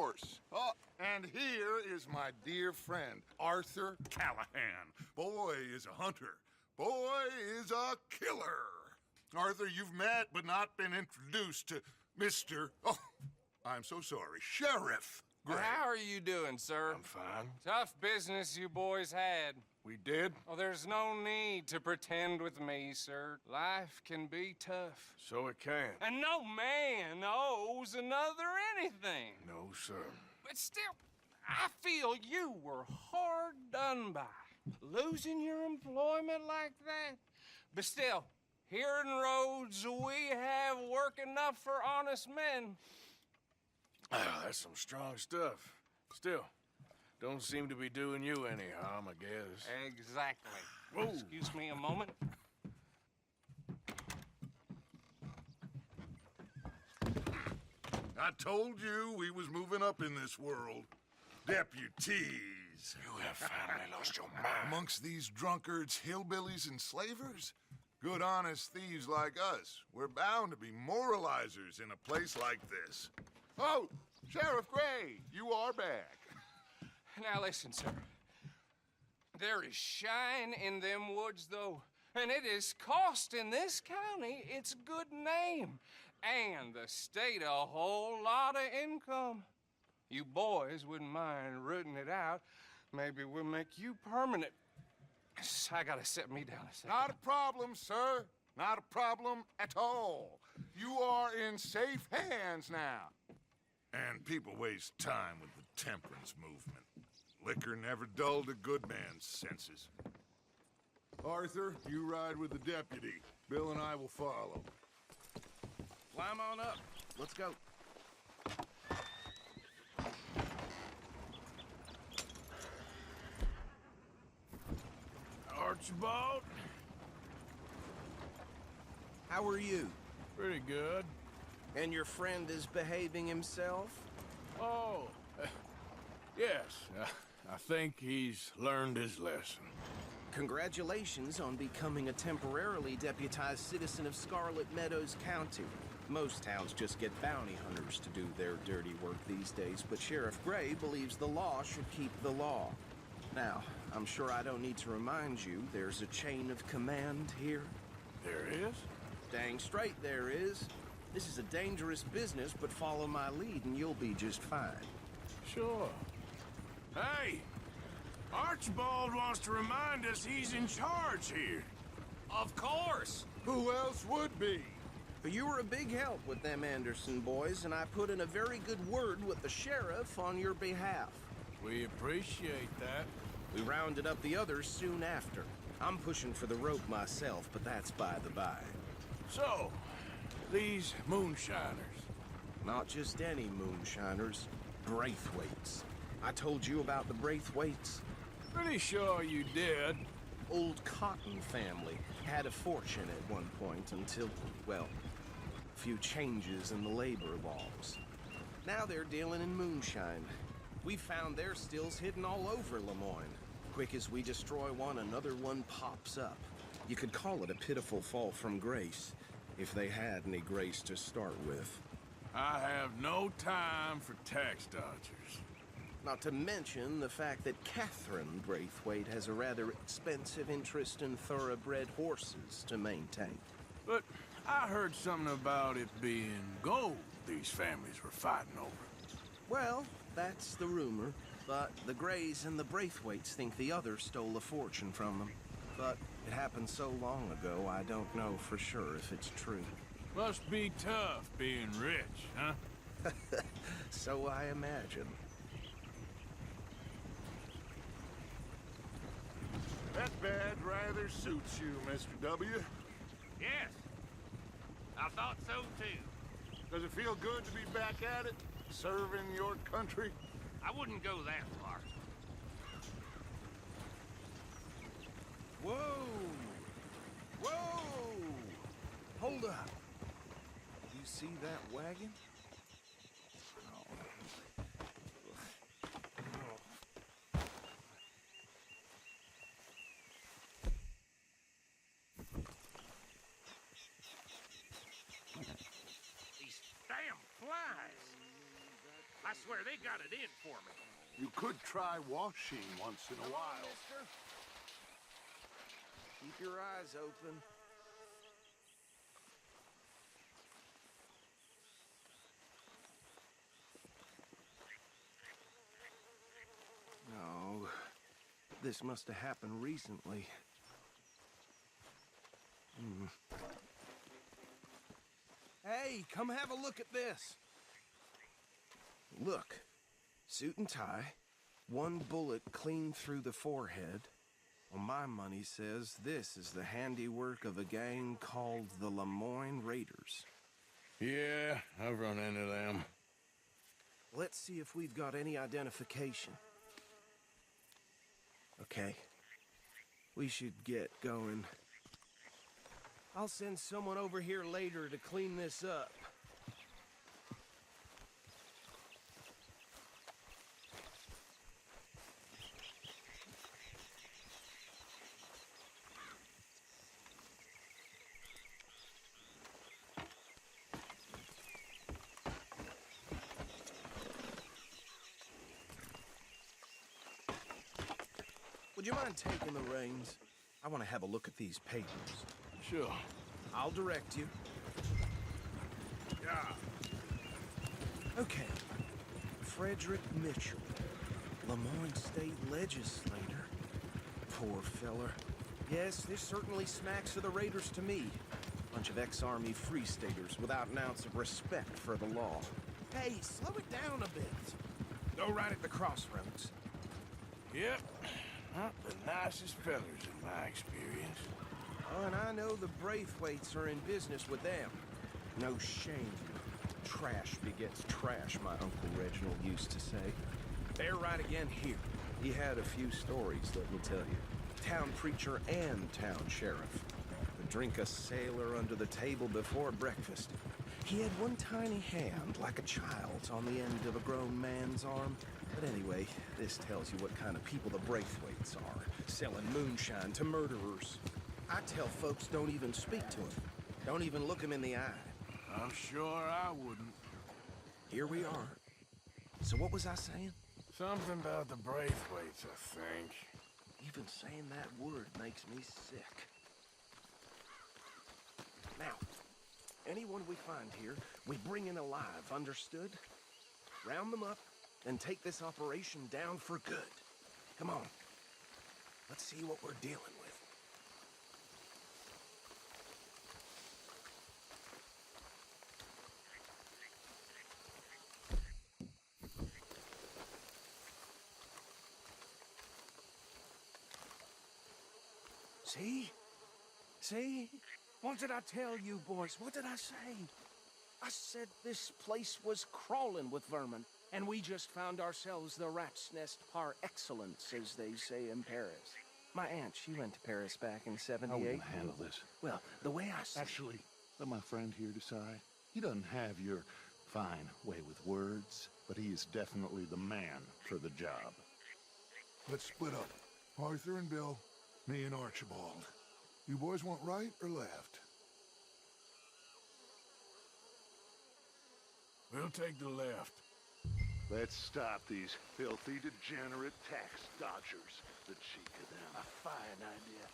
course. Oh, and here is my dear friend, Arthur Callahan. Boy is a hunter. Boy is a killer. Arthur, you've met but not been introduced to Mr. Oh, I'm so sorry, Sheriff Gray. How are you doing, sir? I'm fine. Tough business you boys had. We did? Oh, there's no need to pretend with me, sir. Life can be tough. So it can. And no man owes another anything. No, sir. But still, I feel you were hard done by. Losing your employment like that. But still, here in Rhodes, we have work enough for honest men. Ah, that's some strong stuff. Still, don't seem to be doing you any harm, I guess. Exactly. Whoa. Excuse me a moment. I told you we was moving up in this world. Deputies. You have finally lost your mind. Amongst these drunkards, hillbillies, and slavers? Good honest thieves like us. We're bound to be moralizers in a place like this. Oh, Sheriff Gray, you are back. Now listen, sir. There is shine in them woods, though, and it is costing this county its good name and the state a whole lot of income. You boys wouldn't mind rooting it out. Maybe we'll make you permanent. I gotta set me down a second. Not a problem, sir. Not a problem at all. You are in safe hands now. And people waste time with the temperance movement. Liquor never dulled a good man's senses. Arthur, you ride with the deputy. Bill and I will follow. Climb on up. Let's go. Archibald? How are you? Pretty good. And your friend is behaving himself? Oh, yes. I think he's learned his lesson. Congratulations on becoming a temporarily deputized citizen of Scarlet Meadows County. Most towns just get bounty hunters to do their dirty work these days, but Sheriff Gray believes the law should keep the law. Now, I'm sure I don't need to remind you there's a chain of command here. There is? Dang straight there is. This is a dangerous business, but follow my lead and you'll be just fine. Sure. Hey! Archibald wants to remind us he's in charge here. Of course. Who else would be? You were a big help with them Anderson boys, and I put in a very good word with the sheriff on your behalf. We appreciate that. We rounded up the others soon after. I'm pushing for the rope myself, but that's by the by. So, these moonshiners. Not just any moonshiners, Braithwaites. I told you about the Braithwaites. Pretty sure you did. Old Cotton family had a fortune at one point until, well, a few changes in the labor laws. Now they're dealing in moonshine. We found their stills hidden all over Lemoyne. Quick as we destroy one, another one pops up. You could call it a pitiful fall from grace, if they had any grace to start with. I have no time for tax dodgers. Not to mention the fact that Catherine Braithwaite has a rather expensive interest in thoroughbred horses to maintain. But I heard something about it being gold these families were fighting over. Well, that's the rumor, but the Grays and the Braithwaites think the other stole a fortune from them. But it happened so long ago, I don't know for sure if it's true. Must be tough being rich, huh? So I imagine. That badge rather suits you, Mr. W. Yes, I thought so too. Does it feel good to be back at it? Serving your country? I wouldn't go that far. Whoa! Whoa! Hold up. You see that wagon? These damn flies. I swear they got it in for me. You could try washing once in a while. Mister. Keep your eyes open. No, this must have happened recently. Hey, come have a look at this. Look, suit and tie, one bullet clean through the forehead. Well, my money says this is the handiwork of a gang called the Lemoyne Raiders. Yeah, I've run into them. Let's see if we've got any identification. Okay. We should get going. I'll send someone over here later to clean this up. Would you mind taking the reins? I want to have a look at these papers. Sure. I'll direct you. Yeah. Okay. Frederick Mitchell, Lemoyne State Legislator. Poor feller. Yes, this certainly smacks of the Raiders to me. Bunch of ex-Army Free Staters without an ounce of respect for the law. Hey, slow it down a bit. Go right at the crossroads. Yep. Not the nicest fellers in my experience. Oh, and I know the Braithwaites are in business with them. No shame. Trash begets trash, my Uncle Reginald used to say. They're right again here. He had a few stories, let me tell you. Town preacher and town sheriff. Would drink a sailor under the table before breakfast. He had one tiny hand, like a child's, on the end of a grown man's arm. But anyway, this tells you what kind of people the Braithwaites are. Selling moonshine to murderers. I tell folks don't even speak to him. Don't even look him in the eye. I'm sure I wouldn't. Here we are. So what was I saying? Something about the Braithwaites, I think. Even saying that word makes me sick. Now, anyone we find here, we bring in alive, understood? Round them up, and take this operation down for good. Come on. Let's see what we're dealing with. See? See? What did I tell you, boys? What did I say? I said this place was crawling with vermin, and we just found ourselves the rat's nest par excellence, as they say in Paris. My aunt, she went to Paris back in '78. How will you handle this? Well, the way I see Actually, let my friend here decide. He doesn't have your fine way with words, but he is definitely the man for the job. Let's split up. Arthur and Bill, me and Archibald. You boys want right or left? We'll take the left. Let's stop these filthy, degenerate tax dodgers. The cheek of them. A fine idea.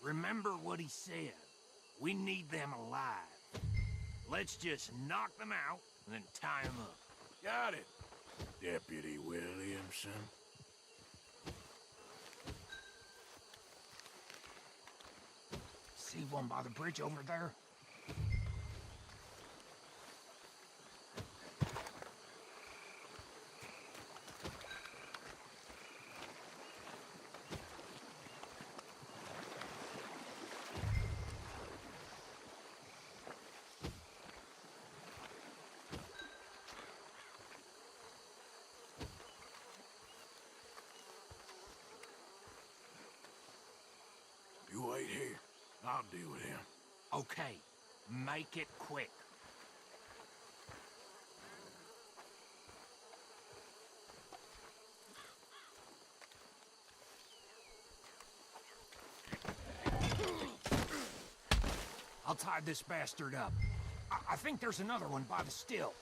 Remember what he said. We need them alive. Let's just knock them out and then tie them up. Got it, Deputy Williamson. See one by the bridge over there? You wait here. I'll deal with him. Okay, make it quick. I'll tie this bastard up. I think there's another one by the still.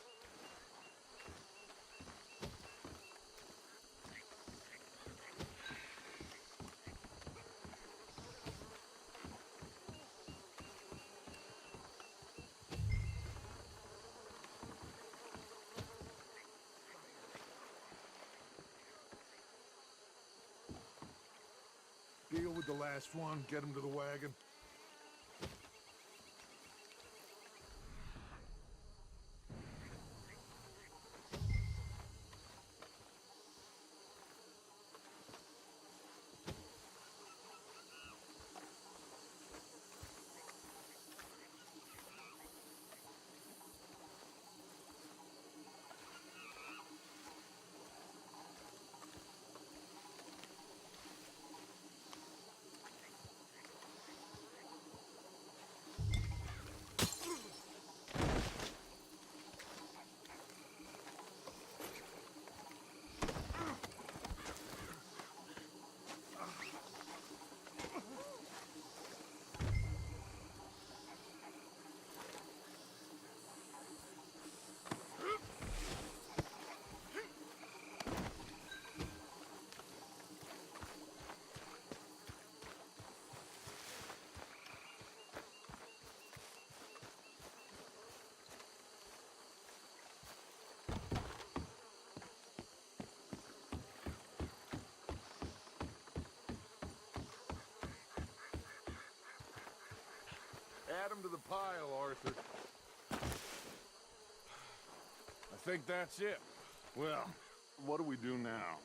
with the last one. Get him to the wagon. Add him to the pile, Arthur. I think that's it. Well, what do we do now?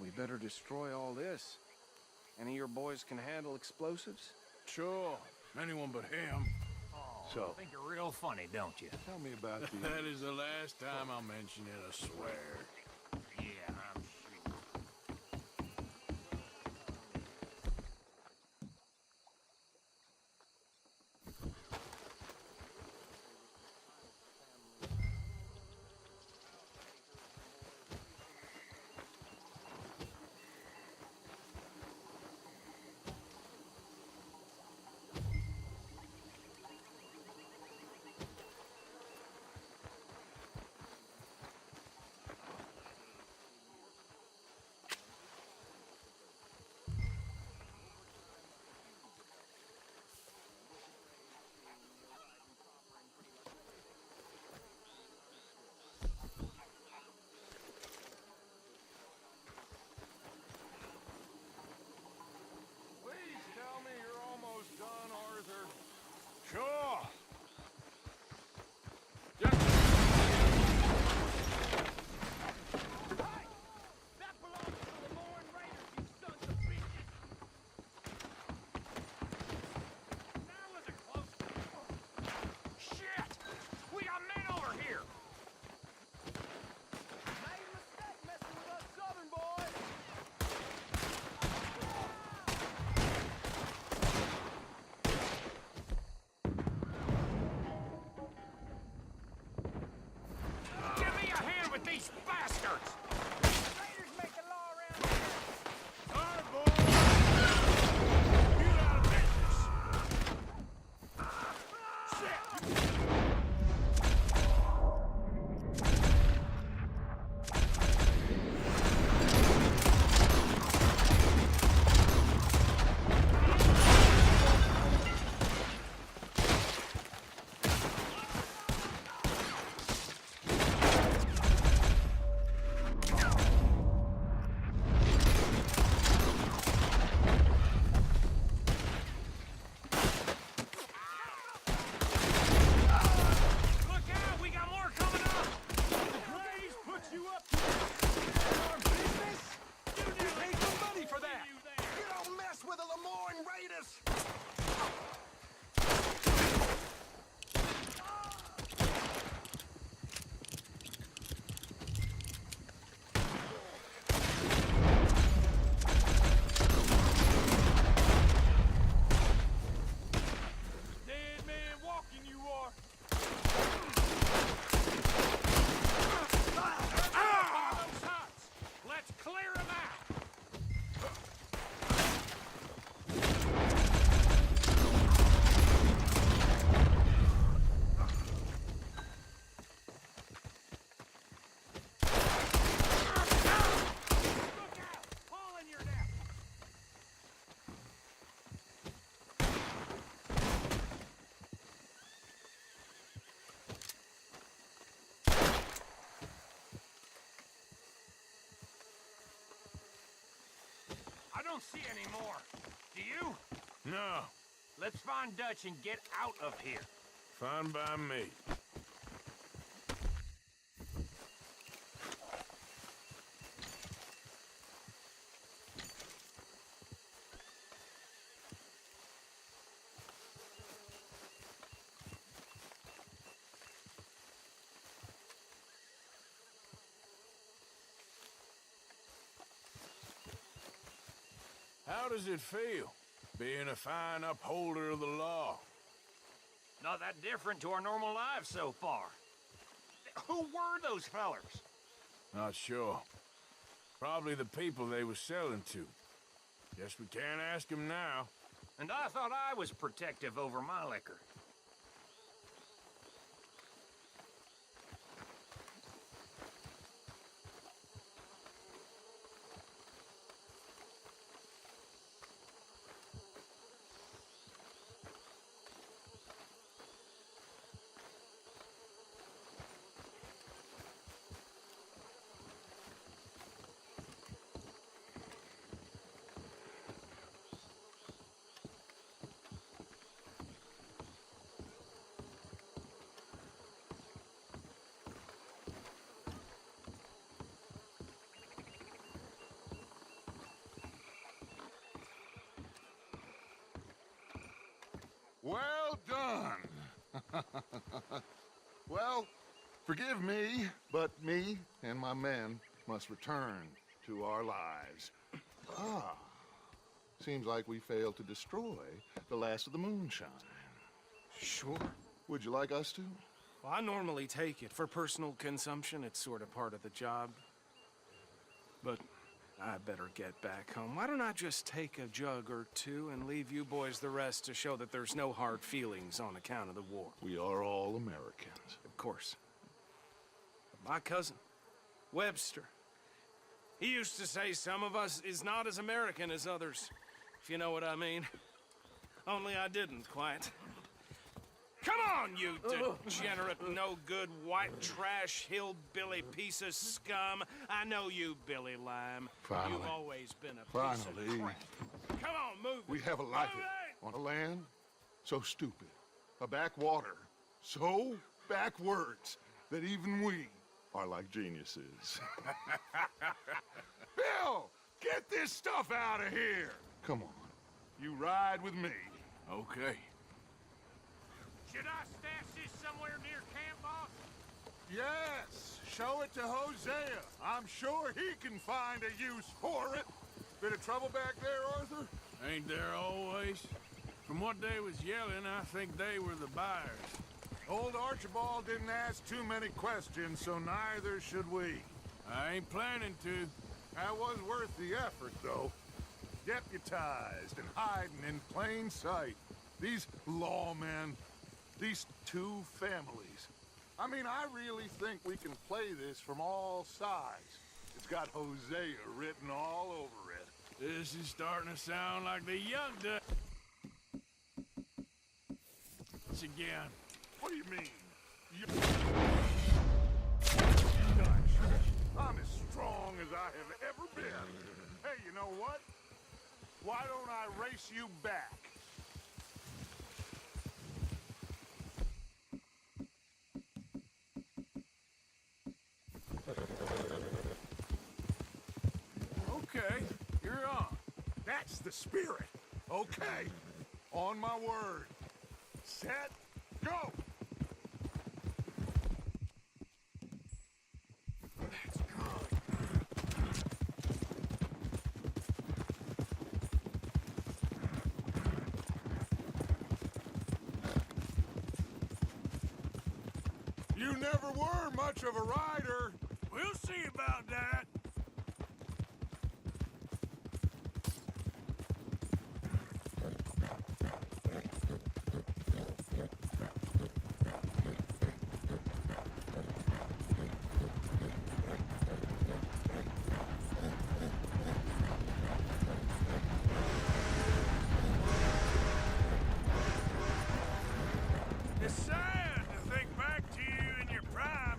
We better destroy all this. Any of your boys can handle explosives? Sure. Anyone but him. Oh, So- you think you're real funny, don't you? Tell me about the... That is the last time I'll mention it, I swear. Yeah, I'm sure. don't see any more. Do you? No, Let's find Dutch and get out of here. fine by me. How does it feel, being a fine upholder of the law? Not that different to our normal lives so far. Who were those fellers? Not sure. Probably the people they were selling to. Guess we can't ask them now. And I thought I was protective over my liquor. Well done. Well, forgive me, but me and my men must return to our lives. Ah, seems like we failed to destroy the last of the moonshine. Sure. Would you like us to? Well, I normally take it. For personal consumption, it's sort of part of the job. But I better get back home. Why don't I just take a jug or two and leave you boys the rest to show that there's no hard feelings on account of the war? We are all Americans. Of course. My cousin, Webster, he used to say some of us is not as American as others, if you know what I mean. Only I didn't quite. Come on, you degenerate, no-good, white trash, hillbilly piece of scum. I know you, Billy Lime. Finally. You've always been a piece of Finally. crap. Come on, move We it. have a life Move it! on a land so stupid, a backwater so backwards that even we are like geniuses. Bill, get this stuff out of here. Come on, you ride with me. Okay. Should I stash this somewhere near camp, boss? Yes, show it to Hosea. I'm sure he can find a use for it. Bit of trouble back there, Arthur? Ain't there always? From what they was yelling, I think they were the buyers. Old Archibald didn't ask too many questions, so neither should we. I ain't planning to. That was worth the effort, though. Deputized and hiding in plain sight. These lawmen, these two families. I mean, I really think we can play this from all sides. It's got Hosea written all over it. This is starting to sound like the young Dutch again. What do you mean? Dutch, I'm as strong as I have ever been. Hey, you know what? Why don't I race you back? Okay, you're on. That's the spirit. Okay. On my word. Set. Go. That's good. You never were much of a rider. We'll see about that. It's sad to think back to you in your prime.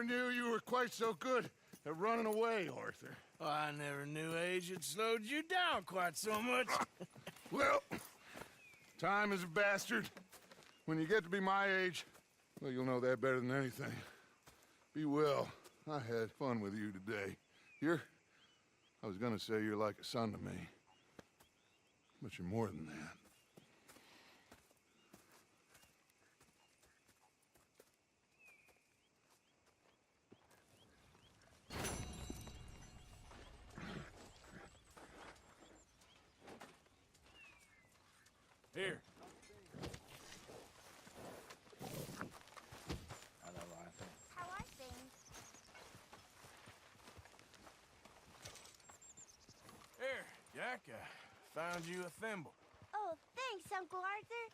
knew you were quite so good at running away, Arthur. Oh, I never knew age had slowed you down quite so much. Well, time is a bastard. When you get to be my age, well, you'll know that better than anything. Be well. I had fun with you today. I was gonna say you're like a son to me. But you're more than that. Here. How are things? Here, Jack, I found you a thimble. Oh, thanks, Uncle Arthur.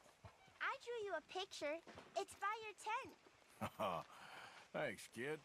I drew you a picture. It's by your tent. Thanks, kid.